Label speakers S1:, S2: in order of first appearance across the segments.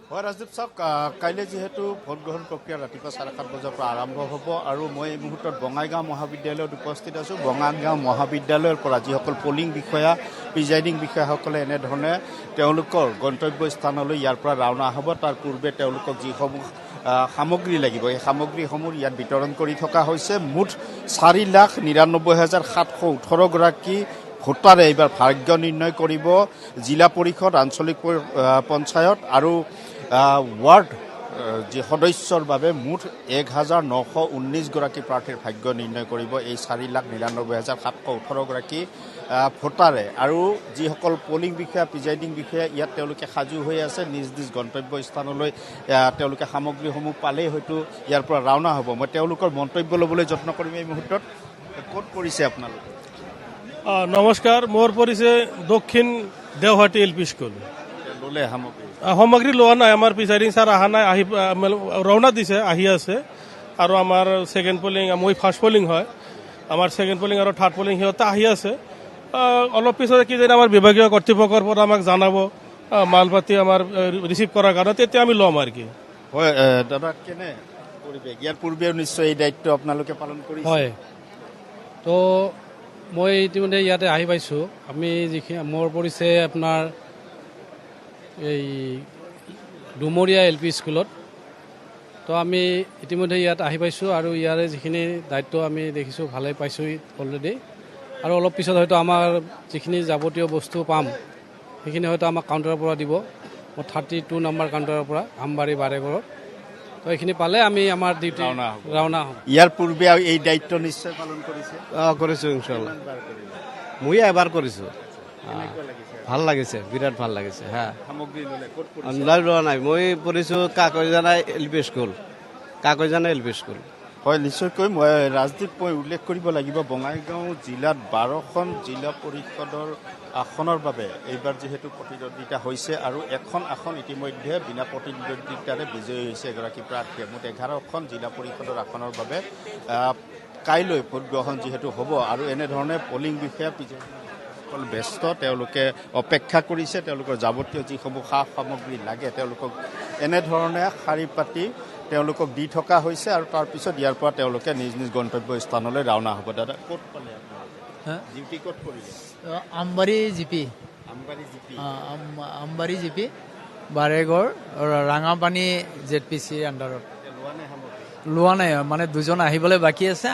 S1: হয় ৰাজদীপ চাওক, কাইলৈ যিহেতু ভোট গ্ৰহণ প্ৰক্ৰিয়া ৰাতিপুৱা 7:30 বজাৰ পৰা আৰম্ভ হ'ব আৰু মই এই মুহূৰ্তত বঙাইগাঁও মহাবিদ্যালয়ত উপস্থিত আছোঁ। বঙাইগাঁও মহাবিদ্যালয়ৰ পৰা যিসকল পলিং বিষয়া, প্ৰিজাইডিং বিষয়াসকলে এনেধৰণে তেওঁলোকৰ গন্তব্য স্থানলৈ ইয়াৰ পৰা ৰাওনা হ'ব। তাৰ পূৰ্বে তেওঁলোকক যিসমূহ সামগ্ৰী লাগিব, এই সামগ্ৰীসমূহ ইয়াত বিতৰণ কৰি থকা হৈছে। মুঠ 4,99,718 গৰাকী ভোটাৰে এইবাৰ ভাগ্য নিৰ্ণয় কৰিব জিলা পৰিষদ, আঞ্চলিক পঞ্চায়ত আৰু ৱাৰ্ড যি সদস্যৰ বাবে মুঠ 1,919 গৰাকী প্ৰাৰ্থীৰ ভাগ্য নিৰ্ণয় কৰিব এই 4,99,718 গৰাকী ভোটাৰে। আৰু যিসকল পলিং বিষয়া, প্ৰিজাইডিং বিষয়া ইয়াত তেওঁলোকে সাজু হৈ আছে, নিজ নিজ গন্তব্য স্থানলৈ তেওঁলোকে সামগ্ৰীসমূহ পালেই হয়তো ইয়াৰ পৰা ৰাওনা হ'ব। মই তেওঁলোকৰ মন্তব্য ল'বলৈ যত্ন কৰিম এই মুহূৰ্তত। ক'ত পৰিছে আপোনালোকে?
S2: নমস্কাৰ, মোৰ পৰিছে দক্ষিণ দেওহাটী এল পি স্কুল।
S1: ল'লে
S2: সামগ্ৰী লোৱা নাই, আমাৰ প্ৰিজাইডিং ছাৰ অহা নাই, আহি ৰাওনা দিছে, আহি আছে। আৰু আমাৰ ছেকেণ্ড পলিং, মই ফাৰ্ষ্ট পলিং হয়, আমাৰ ছেকেণ্ড পলিং আৰু থাৰ্ড পলিং সিহঁতে আহি আছে। অলপ পিছত কিজানি আমাৰ বিভাগীয় কৰ্তৃপক্ষৰ পৰা আমাক জনাব মাল পাতি আমাৰ ৰিচিভ কৰাৰ কাৰণে, তেতিয়া আমি ল'ম আৰু কি।
S1: হয় দাদা, কেনে পৰিৱেশ? ইয়াৰ পূৰ্বেও নিশ্চয় এই দায়িত্ব আপোনালোকে পালন কৰিছে।
S3: হয়, তো মই ইতিমধ্যে ইয়াতে আহি পাইছোঁ। আমি যিখিনি মোৰ পৰিছে আপোনাৰ এই ডুমৰীয়া এল পি স্কুলত, তো আমি ইতিমধ্যে ইয়াত আহি পাইছোঁ আৰু ইয়াৰে যিখিনি দায়িত্ব আমি দেখিছোঁ ভালে পাইছোঁ অলৰেডি। আৰু অলপ পিছত হয়তো আমাৰ যিখিনি যাৱতীয় বস্তু পাম সেইখিনি হয়তো আমাক কাউণ্টাৰৰ পৰা দিব। মোৰ 32 নম্বৰ কাউণ্টাৰৰ পৰা আমবাৰী বাৰেগড়ত, তো এইখিনি পালে আমি আমাৰ ডিউটি ৰাওনা হ'ম।
S1: ইয়াৰ পূৰ্বে এই দায়িত্ব নিশ্চয় পালন কৰিছে?
S3: কৰিছোঁ ইনশাল্লাহ। মই এবাৰ কৰিছোঁ, ভাল লাগিছে, বিৰাট ভাল লাগিছে। হা,
S1: সামগ্ৰী ল'লে ক'ত
S3: লোৱা নাই, মই পঢ়িছোঁ Kakoijana L P school, Kakoijana L P school.
S1: হয়, নিশ্চয়কৈ মই ৰাজদীপ মই উল্লেখ কৰিব লাগিব, বঙাইগাঁও জিলাত 12খন জিলা পৰিষদৰ আসনৰ বাবে এইবাৰ যিহেতু প্ৰতিদ্বন্দ্বিতা হৈছে আৰু এখন আসন ইতিমধ্যে বিনা প্ৰতিদ্বন্দ্বিতাৰে বিজয়ী হৈছে এগৰাকী প্ৰাৰ্থীয়ে। মুঠ 11খন জিলা পৰিষদৰ আসনৰ বাবে কাইলৈ ভোটগ্ৰহণ যিহেতু হ'ব আৰু এনেধৰণে পলিং বিষয়া সকল ব্যস্ত, তেওঁলোকে অপেক্ষা কৰিছে। তেওঁলোকৰ যাৱতীয় যিসমূহ সা সামগ্ৰী লাগে তেওঁলোকক এনেধৰণে শাৰী পাতি তেওঁলোকক দি থকা হৈছে আৰু তাৰপিছত ইয়াৰ পৰা তেওঁলোকে নিজ নিজ গন্তব্য স্থানলৈ ৰাওনা হ'ব। দাদা, ক'ত পালে ডিউটি? ক'ত কৰিলে?
S4: Ambari GP, Ambari GP Baregarh Rangapani ZPC আণ্ডাৰত। লোৱা নাই, মানে দুজন আহিবলৈ বাকী আছে,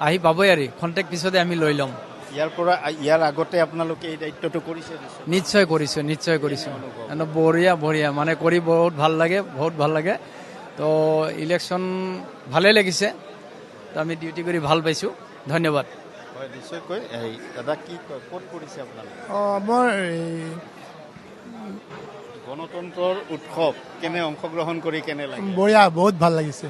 S4: আহি পাবই আৰু খন্তেক পিছতে আমি লৈ ল'ম।
S1: ইয়াৰ আগতে আপোনালোকে এই দায়িত্বটো কৰিছে?
S4: নিশ্চয় কৰিছোঁ। বঢ়িয়া, মানে কৰি বহুত ভাল লাগে। তো ইলেকশ্যন ভালেই লাগিছে, তো আমি ডিউটি কৰি ভাল পাইছোঁ। ধন্যবাদ।
S1: হয়, নিশ্চয়কৈ। দাদা, কি কয়, ক'ত পৰিছে আপোনালোকে?
S5: মই
S1: গণতন্ত্ৰৰ উৎসৱ কেনে অংশগ্ৰহণ কৰি কেনে লাগে?
S5: বঢ়িয়া, বহুত ভাল লাগিছে।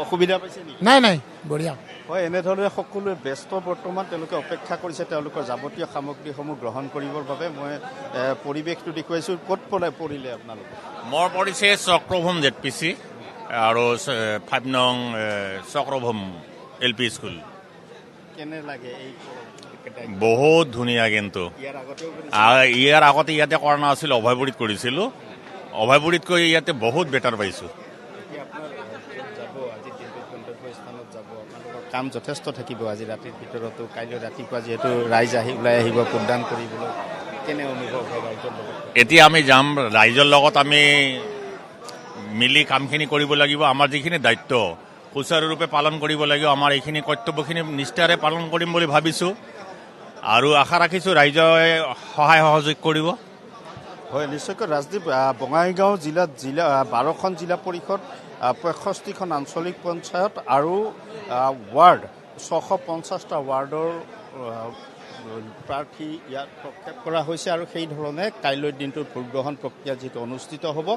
S1: অসুবিধা পাইছে নেকি?
S5: নাই, বঢ়িয়া।
S1: হয়, এনেধৰণে সকলোৱে ব্যস্ত বৰ্তমান, তেওঁলোকে অপেক্ষা কৰিছে তেওঁলোকৰ যাৱতীয় সামগ্ৰীসমূহ গ্ৰহণ কৰিবৰ বাবে। মই পৰিৱেশটো দেখুৱাইছোঁ। ক'ত পৰিলে আপোনালোকে?
S6: মোৰ পৰিছে চক্ৰভূম ZPC আৰু 5 নং চক্ৰভূম LP স্কুল।
S1: কেনে লাগে এই?
S6: বহুত ধুনীয়া, কিন্তু ইয়াৰ আগতে ইয়াতে কৰা নাছিল, অভয়পুৰীত কৰিছিলোঁ। অভয়পুৰীতকৈ ইয়াতে বহুত বেটাৰ পাইছোঁ।
S1: কাম যথেষ্ট থাকিব আজি ৰাতিৰ ভিতৰতো। কাইলৈ ৰাতিপুৱা যিহেতু ৰাইজ ওলাই আহিব ভোটদান কৰিবলৈ, কেনে অনুভৱ হয় ৰাইজৰ লগত?
S6: এতিয়া আমি যাম, ৰাইজৰ লগত আমি মিলি কামখিনি কৰিব লাগিব। আমাৰ যিখিনি দায়িত্ব সুচাৰুৰূপে পালন কৰিব লাগিব, আমাৰ এইখিনি কৰ্তব্যখিনি নিষ্ঠাৰে পালন কৰিম বুলি ভাবিছোঁ আৰু আশা ৰাখিছোঁ ৰাইজে সহায় সহযোগ কৰিব।
S1: হয়, নিশ্চয়কৈ ৰাজদীপ, বঙাইগাঁও জিলাত 12খন জিলা পৰিষদ, 65খন আঞ্চলিক পঞ্চায়ত আৰু ৱাৰ্ড 650টা ৱাৰ্ডৰ প্ৰাৰ্থী ইয়াত প্ৰক্ষেপ কৰা হৈছে আৰু সেই ধৰণে কাইলৈৰ দিনটোত ভোটগ্ৰহণ প্ৰক্ৰিয়া যিটো অনুষ্ঠিত হ'ব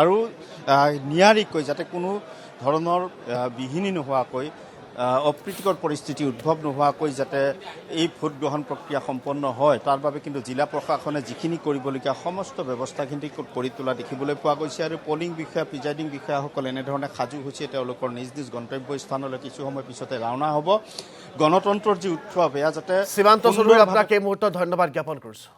S1: আৰু নিয়াৰিকৈ, যাতে কোনো ধৰণৰ বিঘিনি নোহোৱাকৈ, অপ্ৰীতিকৰ পৰিস্থিতি উদ্ভৱ নোহোৱাকৈ যাতে এই ভোটগ্ৰহণ প্ৰক্ৰিয়া সম্পন্ন হয়, তাৰ বাবে কিন্তু জিলা প্ৰশাসনে যিখিনি কৰিবলগীয়া সমস্ত ব্যৱস্থাখিনি কৰি তোলা দেখিবলৈ পোৱা গৈছে। আৰু পলিং বিষয়া, প্ৰিজাইডিং বিষয়াসকল এনেধৰণে সাজু হৈছে, তেওঁলোকৰ নিজ নিজ গন্তব্য স্থানলৈ কিছু সময় পিছতে ৰাওনা হ'ব। গণতন্ত্ৰৰ যি উৎসৱ, এয়া যাতে
S7: সীমান্ত চৌধুৰী, আপোনাক এই মুহূৰ্তত ধন্যবাদ জ্ঞাপন কৰিছোঁ।